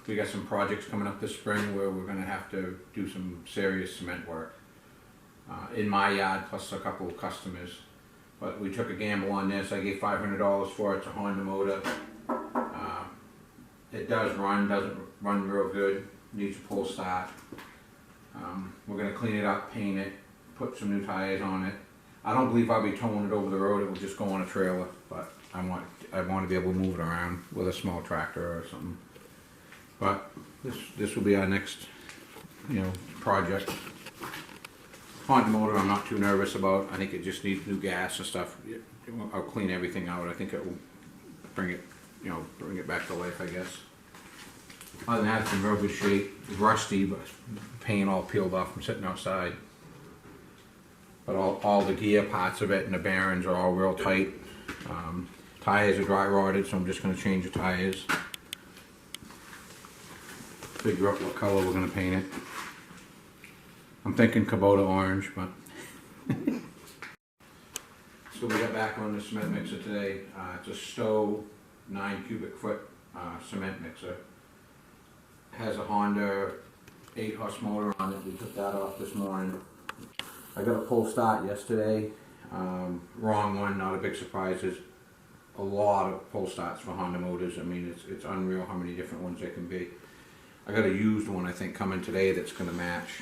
We got some projects coming up this spring where we're gonna have to do some serious cement work in my yard, plus a couple of customers. But we took a gamble on this. I gave $500 for it. It's a Honda motor. It does run, doesn't run real good. Needs a pull start. We're gonna clean it up, paint it, put some new tires on it. I don't believe I'll be towing it over the road. It will just go on a trailer, but I want to be able to move it around with a small tractor or something. But this will be our next, project. Honda motor, I'm not too nervous about. I think it just needs new gas and stuff. I'll clean everything out. I think it will bring it, bring it back to life, I guess. Other than that, it's in real good shape. It's rusty, but paint all peeled off from sitting outside. But all the gear parts of it and the bearings are all real tight. Tires are dry rotted, so I'm just going to change the tires. Figure out what color we're going to paint it. I'm thinking Kubota orange, but so we got back on the cement mixer today. It's a Stow 9 cubic foot cement mixer. It has a Honda 8 horse motor on it. We took that off this morning. I got a pull start yesterday. Wrong one, not a big surprise. There's a lot of pull starts for Honda motors. I mean, it's unreal how many different ones there can be. I got a used one, I think, coming today that's going to match,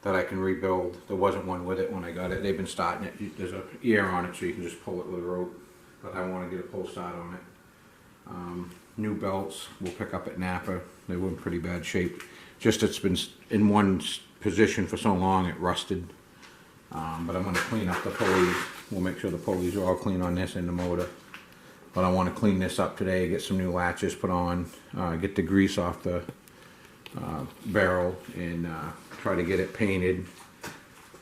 that I can rebuild. There wasn't one with it when I got it. They've been starting it. There's an ear on it so you can just pull it with a rope, but I want to get a pull start on it. New belts we'll pick up at Napa. They were in pretty bad shape. Just it's been in one position for so long it rusted. But I'm going to clean up the pulleys. We'll make sure the pulleys are all clean on this and the motor. But I want to clean this up today, get some new latches put on, get the grease off the barrel, and try to get it painted.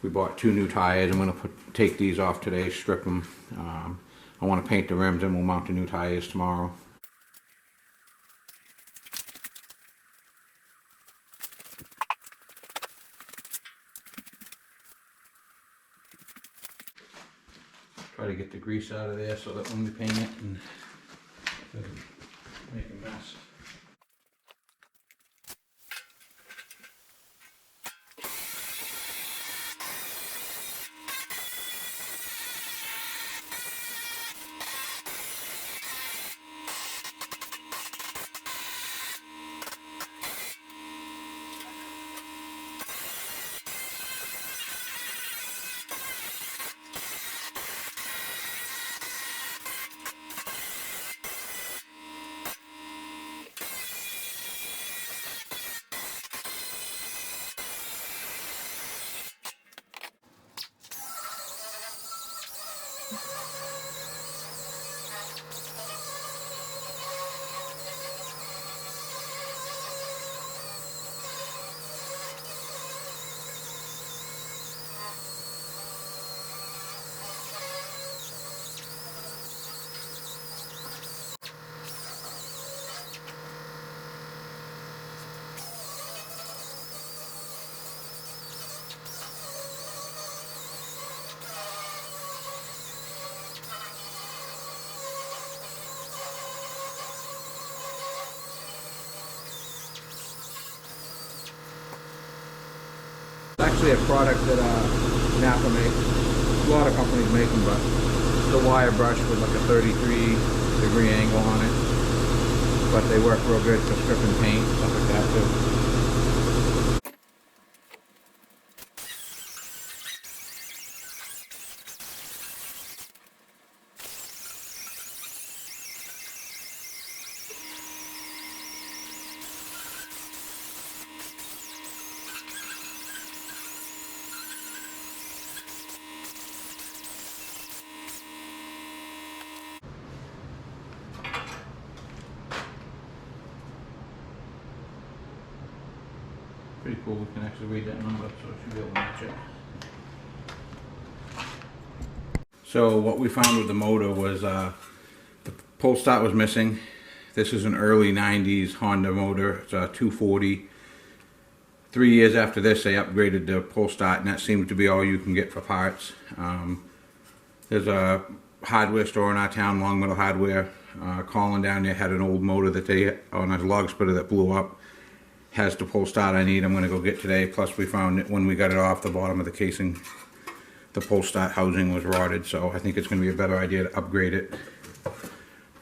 We bought 2 new tires. I'm going to take these off today, strip them. I want to paint the rims and we'll mount the new tires tomorrow. Try to get the grease out of there so that when we paint it and doesn't make a mess. It's actually a product that Napa makes. A lot of companies make them, but the wire brush with like a 33-degree angle on it. But they work real good for stripping paint, stuff like that too. Pretty cool, we can actually read that number, so it should be able to match it. So what we found with the motor was the pull start was missing. This is an early 90s Honda motor. It's a 240. 3 years after this they upgraded the pull start, and that seems to be all you can get for parts. There's a hardware store in our town, Long Meadow Hardware. Colin down there had an old motor that they, on a log splitter that blew up. Has the pull start I need. I'm going to go get today. Plus we found that when we got it off the bottom of the casing, the pull start housing was rotted. So I think it's going to be a better idea to upgrade it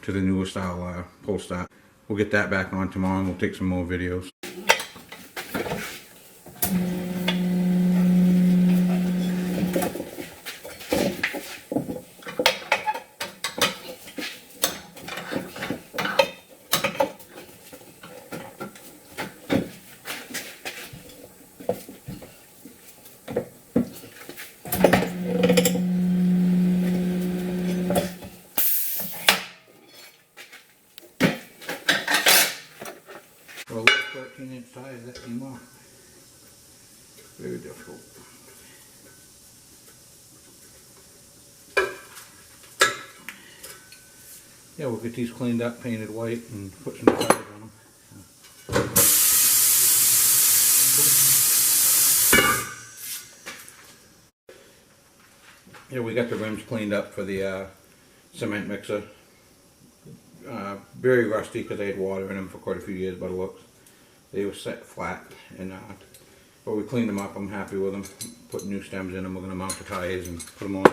to the newer style pull start. We'll get that back on tomorrow and we'll take some more videos. Well, those 13-inch tires that came off. Very difficult. Yeah, we'll get these cleaned up, painted white, and put some tires on them. Yeah, we got the rims cleaned up for the cement mixer. Very rusty because they had water in them for quite a few years by the looks. They were set flat, and but we cleaned them up. I'm happy with them. Put new stems in them. We're going to mount the tires and put them on.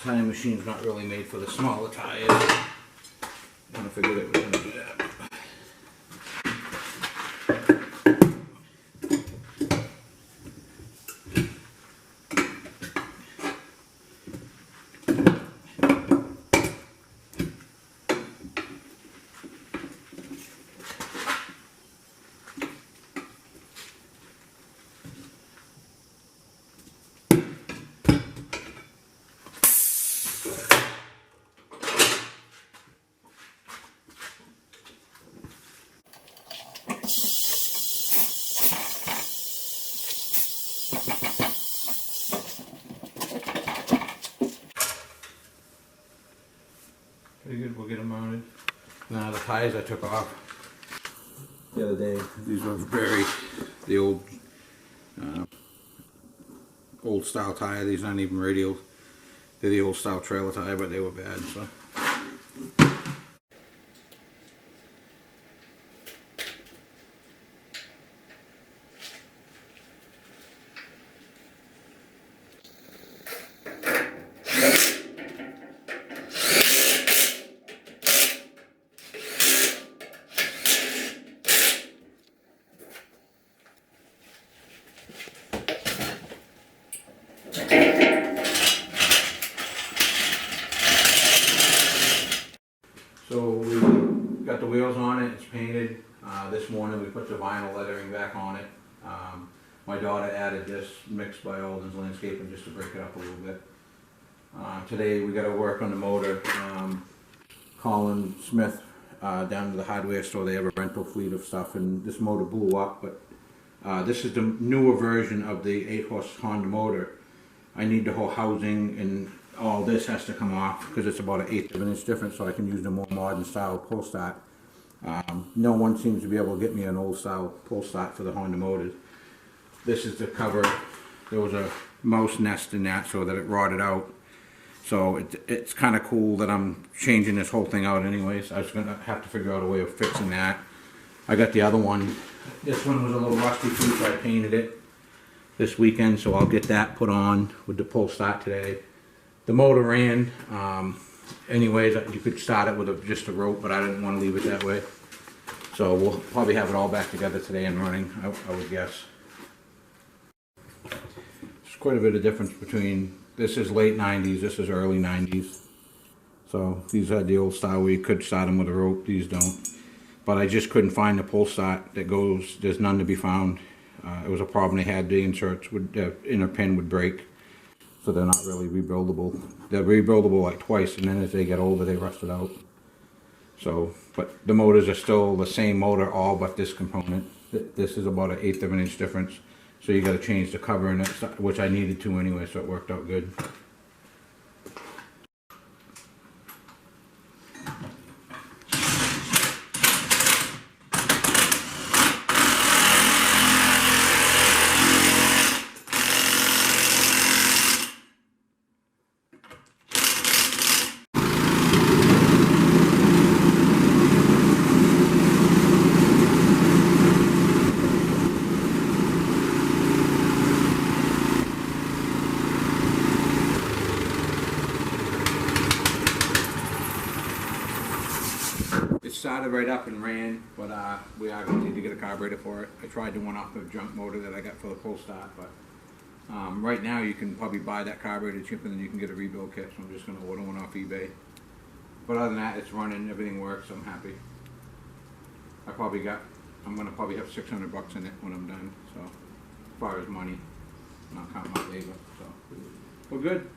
Tire machine's not really made for the smaller tires. I figured it was going to do that. Pretty good, we'll get them mounted. Now the tires I took off the other day, these were the old style tire. These aren't even radial. They're the old style trailer tire, but they were bad, so. So we got the wheels on it, it's painted. This morning we put the vinyl lettering back on it. My daughter added this mixed by Alden's Landscaping just to break it up a little bit. Today we got to work on the motor. Colin Smith down to the hardware store, they have a rental fleet of stuff, and this motor blew up, but this is the newer version of the 8-horse Honda motor. I need the whole housing and all this has to come off because it's about an 1/8 of an inch difference, so I can use the more modern style pull start. No one seems to be able to get me an old style pull start for the Honda motors. This is the cover. There was a mouse nest in that so that it rotted out. So it's kind of cool that I'm changing this whole thing out anyways. I was going to have to figure out a way of fixing that. I got the other one. This one was a little rusty too, so I painted it this weekend, so I'll get that put on with the pull start today. The motor ran. Anyways, you could start it with just a rope, but I didn't want to leave it that way. So we'll probably have it all back together today and running, I would guess. There's quite a bit of difference between, this is late 90s, this is early 90s. So these are the old style where you could start them with a rope, these don't. But I just couldn't find the pull start that goes, there's none to be found. It was a problem they had, the inserts, the inner pin would break. So they're not really rebuildable. They're rebuildable like twice, and then as they get older, they rusted out. So, but the motors are still the same motor, all but this component. This is about an 1/8 of an inch difference. So you gotta change the cover in it, which I needed to anyway, so it worked out good. It started right up and ran, but we are going to need to get a carburetor for it. I tried the one off the junk motor that I got for the pull start, but right now you can probably buy that carburetor chip and then you can get a rebuild kit, so I'm just going to order one off eBay. But other than that, it's running, everything works, I'm happy. I'm going to probably have 600 bucks in it when I'm done, so as far as money, not counting my labor, so we're good.